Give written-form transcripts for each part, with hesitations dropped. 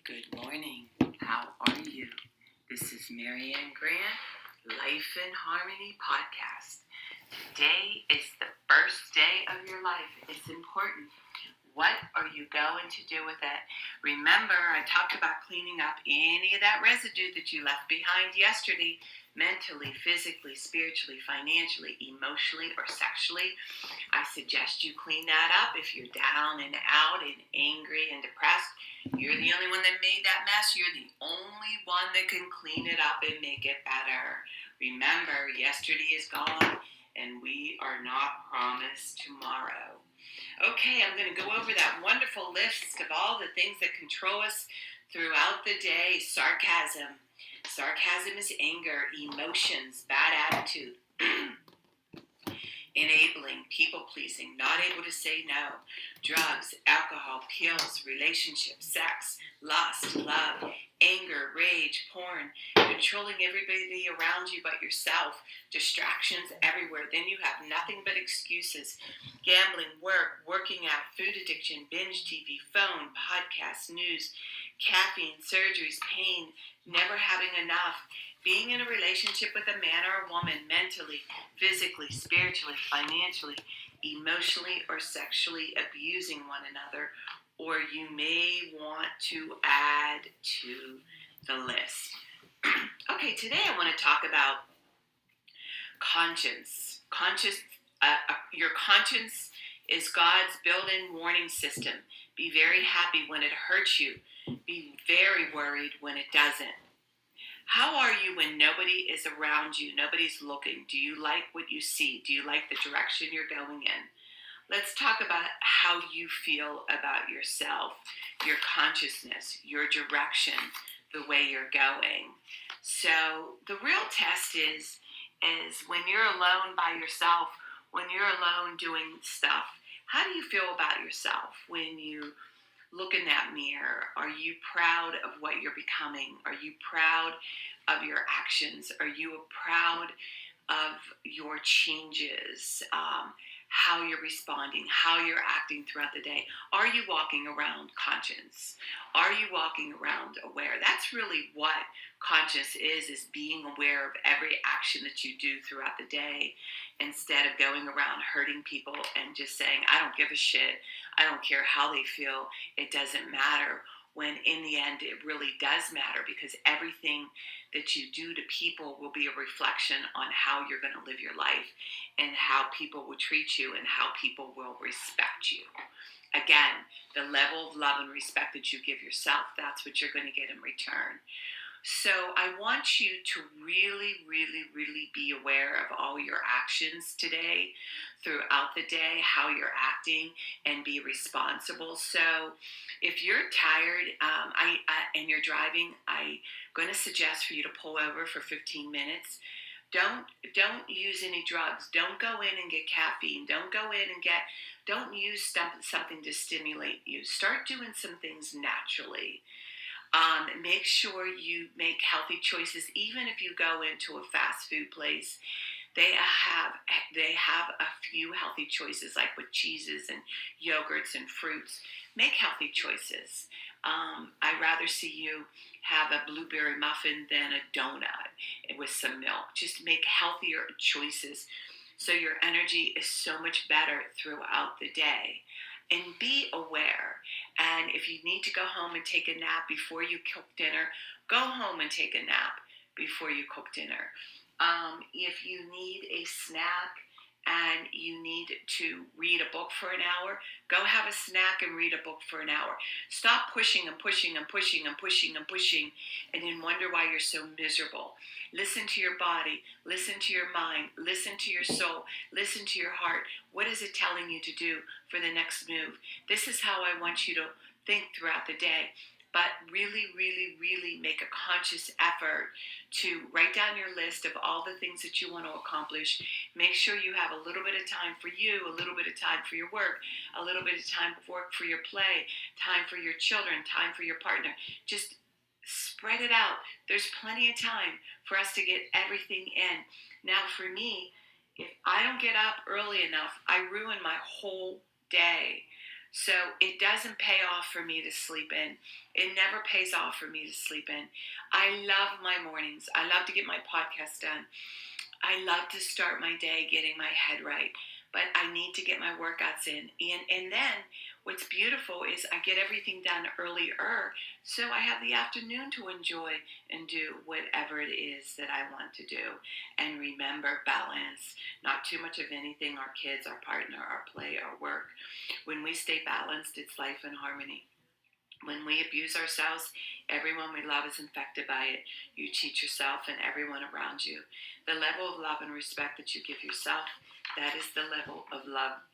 Good morning. How are you? This is Marianne Grant, Life in Harmony podcast. Today is the first day of your life. It's important. What are you going to do with it? Remember, I talked about cleaning up any of that residue that you left behind yesterday, mentally, physically, spiritually, financially, emotionally, or sexually. I suggest you clean that up. If you're down and out and angry and depressed, you're the only one that made that mess. You're the only one that can clean it up and make it better. Remember, yesterday is gone, and we are not promised tomorrow. Okay, I'm going to go over that wonderful list of all the things that control us throughout the day. Sarcasm. Sarcasm is anger, emotions, bad attitude, enabling, people-pleasing, not able to say no, drugs, alcohol, pills, relationships, sex, lust, love, anger, rage, porn, controlling everybody around you but yourself, distractions everywhere. Then you have nothing but excuses. Gambling, work, working out, food addiction, binge TV, phone, podcasts, news, caffeine, surgeries, pain, never having enough, being in a relationship with a man or a woman, mentally, physically, spiritually, financially, emotionally, or sexually abusing one another, or you may want to add to the list. Okay, today I want to talk about conscience. Your conscience is God's built-in warning system. Be very happy when it hurts you. Be very worried when it doesn't. How are you when nobody is around you, nobody's looking? Do you like what you see? Do you like the direction you're going in? Let's talk about how you feel about yourself, your consciousness, your direction, the way you're going. So the real test is when you're alone by yourself, when you're alone doing stuff, how do you feel about yourself when you look in that mirror? Are you proud of what you're becoming? Are you proud of your actions? Are you proud of your changes? How you're responding, how you're acting throughout the day. Are you walking around conscious? Are you walking around aware? That's really what conscious is being aware of every action that you do throughout the day, instead of going around hurting people and just saying, I don't give a shit. I don't care how they feel. It doesn't matter. When in the end, it really does matter, because everything that you do to people will be a reflection on how you're going to live your life and how people will treat you and how people will respect you. Again, the level of love and respect that you give yourself, that's what you're going to get in return. So I want you to really, really, really be aware of all your actions today, throughout the day, how you're acting, and be responsible. So if you're tired and you're driving, I'm going to suggest for you to pull over for 15 minutes. Don't use any drugs. Don't go in and get caffeine. Don't use something to stimulate you. Start doing some things naturally. Make sure you make healthy choices. Even if you go into a fast food place, they have a few healthy choices, like with cheeses and yogurts and fruits. Make healthy choices. I'd rather see you have a blueberry muffin than a donut with some milk. Just make healthier choices so your energy is so much better throughout the day. And be aware. And if you need to go home and take a nap before you cook dinner, go home and take a nap before you cook dinner. If you need a snack and you need to read a book for an hour, go have a snack and read a book for an hour. Stop pushing and pushing and pushing and pushing and pushing, and then wonder why you're so miserable. Listen to your body, listen to your mind, listen to your soul, listen to your heart. What is it telling you to do for the next move? This is how I want you to think throughout the day. But really, really, really make a conscious effort to write down your list of all the things that you want to accomplish. Make sure you have a little bit of time for you, a little bit of time for your work, a little bit of time for work for your play, time for your children, time for your partner. Just spread it out. There's plenty of time for us to get everything in. Now, for me, if I don't get up early enough, I ruin my whole day. So it doesn't pay off for me to sleep in. It never pays off for me to sleep in. I love my mornings. I love to get my podcast done. I love to start my day getting my head right, but I need to get my workouts in. And then what's beautiful is I get everything done earlier, so I have the afternoon to enjoy and do whatever it is that I want to do. And remember, balance. Not too much of anything, our kids, our partner, our play, our work. When we stay balanced, it's life in harmony. When we abuse ourselves, everyone we love is infected by it. You cheat yourself and everyone around you. The level of love and respect that you give yourself, that is the level of love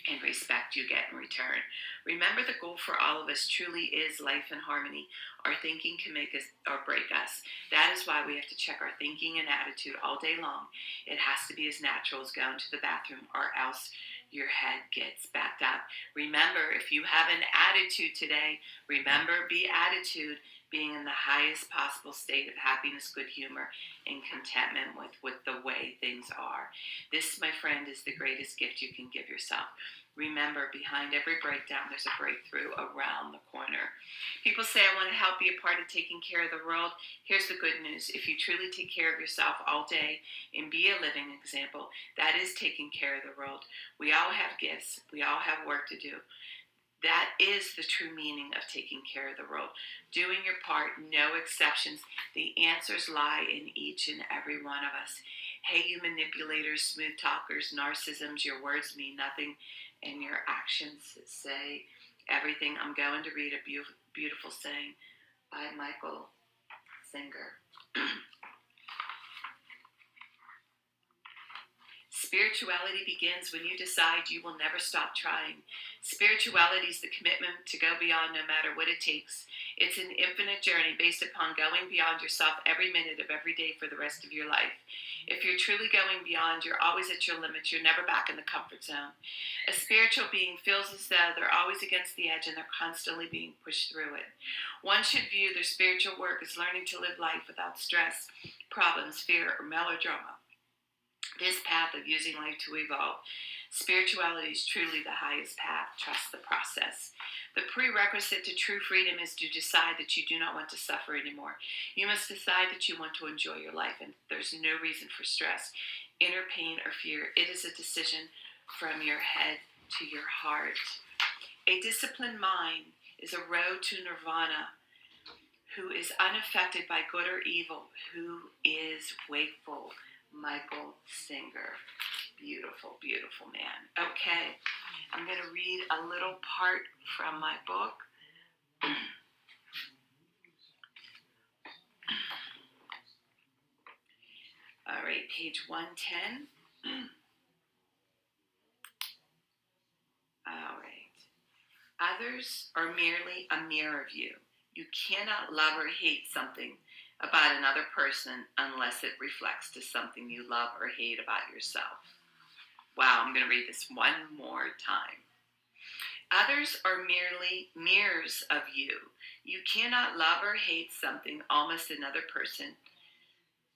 and respect you get in return. Remember, the goal for all of us truly is life in harmony. Our thinking can make us or break us. That is why we have to check our thinking and attitude all day long. It has to be as natural as going to the bathroom, or else your head gets backed up. Remember, if you have an attitude today, remember, be attitude, being in the highest possible state of happiness, good humor, and contentment with the way things are. This, my friend, is the greatest gift you can give yourself. Remember, behind every breakdown, there's a breakthrough around the corner. People say, I want to help be a part of taking care of the world. Here's the good news. If you truly take care of yourself all day and be a living example, that is taking care of the world. We all have gifts. We all have work to do. That is the true meaning of taking care of the world. Doing your part, no exceptions. The answers lie in each and every one of us. Hey, you manipulators, smooth talkers, narcissisms, your words mean nothing and your actions say everything. I'm going to read a beautiful saying by Michael Singer. Spirituality begins when you decide you will never stop trying. Spirituality is the commitment to go beyond no matter what it takes. It's an infinite journey based upon going beyond yourself every minute of every day for the rest of your life. If you're truly going beyond, you're always at your limits. You're never back in the comfort zone. A spiritual being feels as though they're always against the edge and they're constantly being pushed through it. One should view their spiritual work as learning to live life without stress, problems, fear, or melodrama. This path of using life to evolve. Spirituality is truly the highest path. Trust the process. The prerequisite to true freedom is to decide that you do not want to suffer anymore. You must decide that you want to enjoy your life, and there's no reason for stress, inner pain, or fear. It is a decision from your head to your heart. A disciplined mind is a road to nirvana, who is unaffected by good or evil, who is wakeful. Michael Singer. Beautiful, beautiful man. Okay, I'm going to read a little part from my book. All right, page 110. All right. Others are merely a mirror of you. You cannot love or hate something about another person unless it reflects to something you love or hate about yourself. Wow, I'm going to read this one more time. Others are merely mirrors of you. You cannot love or hate something, almost another person,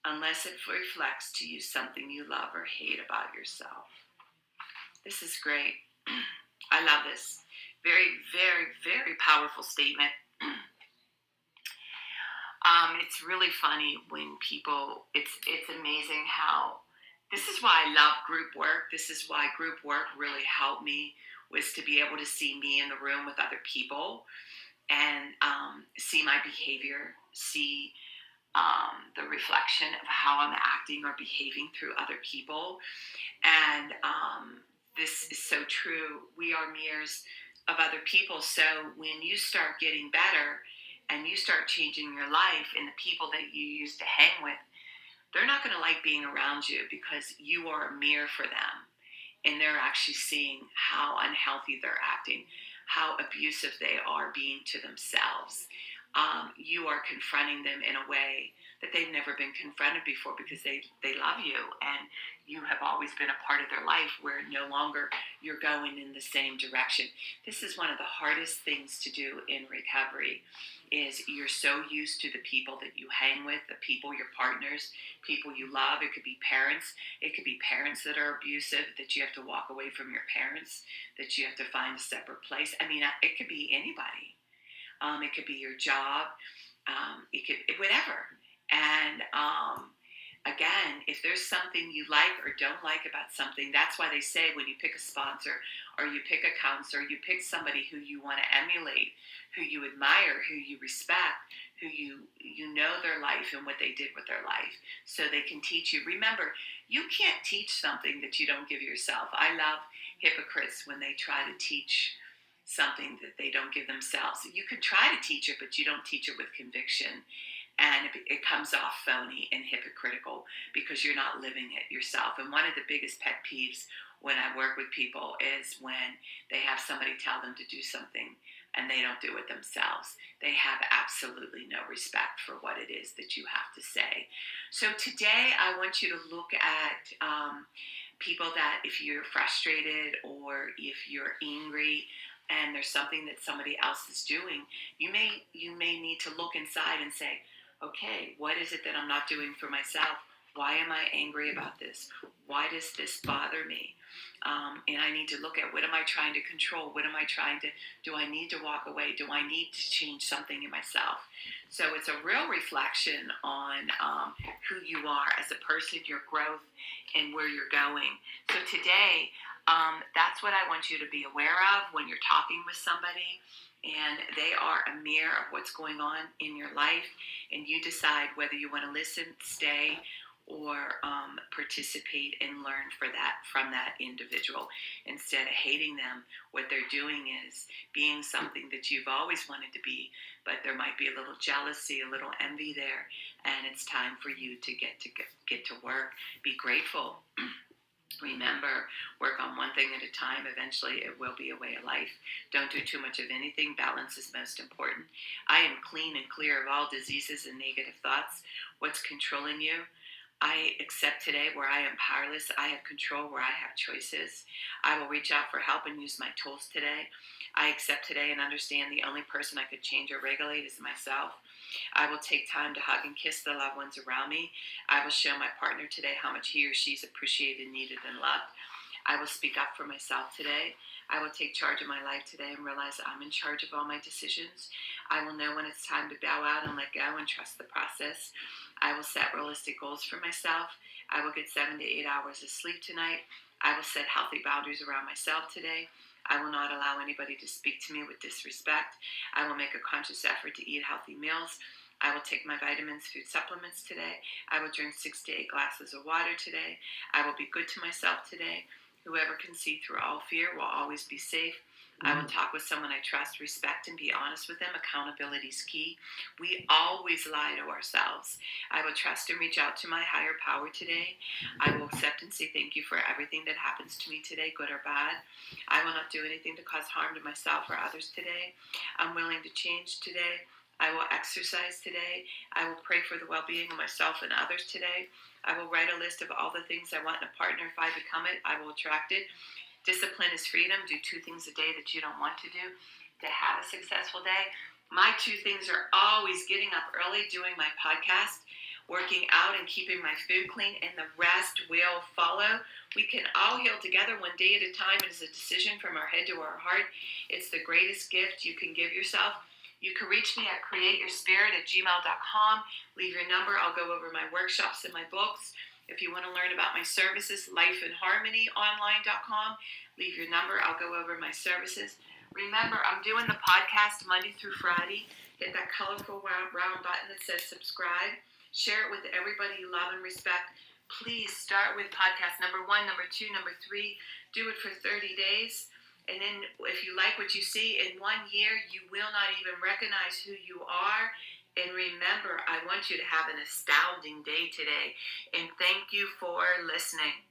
unless it reflects to you something you love or hate about yourself. This is great. I love this. Very, very, very powerful statement. It's really funny when people, it's amazing how, this is why I love group work. This is why group work really helped me, was to be able to see me in the room with other people and see my behavior, see the reflection of how I'm acting or behaving through other people. And this is so true. We are mirrors of other people. So when you start getting better, and you start changing your life, and the people that you used to hang with, they're not going to like being around you because you are a mirror for them. And they're actually seeing how unhealthy they're acting, how abusive they are being to themselves. you are confronting them in a way that they've never been confronted before, because they love you, and you have always been a part of their life where no longer you're going in the same direction. This is one of the hardest things to do in recovery, is you're so used to the people that you hang with, the people, your partners, people you love. It could be parents. It could be parents that are abusive, that you have to walk away from your parents, that you have to find a separate place. I mean, it could be anybody. It could be your job. It could, whatever. And again, if there's something you like or don't like about something, that's why they say when you pick a sponsor or you pick a counselor, you pick somebody who you want to emulate, who you admire, who you respect, who you know their life and what they did with their life, so they can teach you. Remember, you can't teach something that you don't give yourself. I love hypocrites when they try to teach something that they don't give themselves. You can try to teach it, but you don't teach it with conviction. And it comes off phony and hypocritical because you're not living it yourself. And one of the biggest pet peeves when I work with people is when they have somebody tell them to do something and they don't do it themselves. They have absolutely no respect for what it is that you have to say. So today I want you to look at people that, if you're frustrated or if you're angry and there's something that somebody else is doing, you may need to look inside and say, okay, what is it that I'm not doing for myself? Why am I angry about this? Why does this bother me? And I need to look at, what am I trying to control? What am I trying to, do I need to walk away? Do I need to change something in myself? So it's a real reflection on who you are as a person, your growth, and where you're going. So today, that's what I want you to be aware of when you're talking with somebody, and they are a mirror of what's going on in your life, and you decide whether you want to listen, stay, or participate and learn from that individual. Instead of hating them, what they're doing is being something that you've always wanted to be, but there might be a little jealousy, a little envy there, and it's time for you to get to work. Be grateful. Remember, work on one thing at a time. Eventually, it will be a way of life. Don't do too much of anything. Balance is most important. I am clean and clear of all diseases and negative thoughts. What's controlling you? I accept today where I am powerless. I have control where I have choices. I will reach out for help and use my tools today. I accept today and understand the only person I could change or regulate is myself. I will take time to hug and kiss the loved ones around me. I will show my partner today how much he or she's appreciated, needed, and loved. I will speak up for myself today. I will take charge of my life today and realize I'm in charge of all my decisions. I will know when it's time to bow out and let go and trust the process. I will set realistic goals for myself. I will get 7 to 8 hours of sleep tonight. I will set healthy boundaries around myself today. I will not allow anybody to speak to me with disrespect. I will make a conscious effort to eat healthy meals. I will take my vitamins, food supplements today. I will drink 6 to 8 glasses of water today. I will be good to myself today. Whoever can see through all fear will always be safe. I will talk with someone I trust, respect, and be honest with them. Accountability is key. We always lie to ourselves. I will trust and reach out to my higher power today. I will accept and say thank you for everything that happens to me today, good or bad. I will not do anything to cause harm to myself or others today. I'm willing to change today. I will exercise today. I will pray for the well-being of myself and others today. I will write a list of all the things I want in a partner. If I become it, I will attract it. Discipline is freedom. Do 2 things a day that you don't want to do to have a successful day. My 2 things are always getting up early, doing my podcast, working out, and keeping my food clean, and the rest will follow. We can all heal together one day at a time. It is a decision from our head to our heart. It's the greatest gift you can give yourself. You can reach me at createyourspirit@gmail.com. Leave your number. I'll go over my workshops and my books. If you want to learn about my services, lifeinharmonyonline.com. Leave your number. I'll go over my services. Remember, I'm doing the podcast Monday through Friday. Hit that colorful round button that says subscribe. Share it with everybody you love and respect. Please start with podcast number 1, number 2, number 3. Do it for 30 days. And then if you like what you see, in 1 year, you will not even recognize who you are. And remember, I want you to have an astounding day today. And thank you for listening.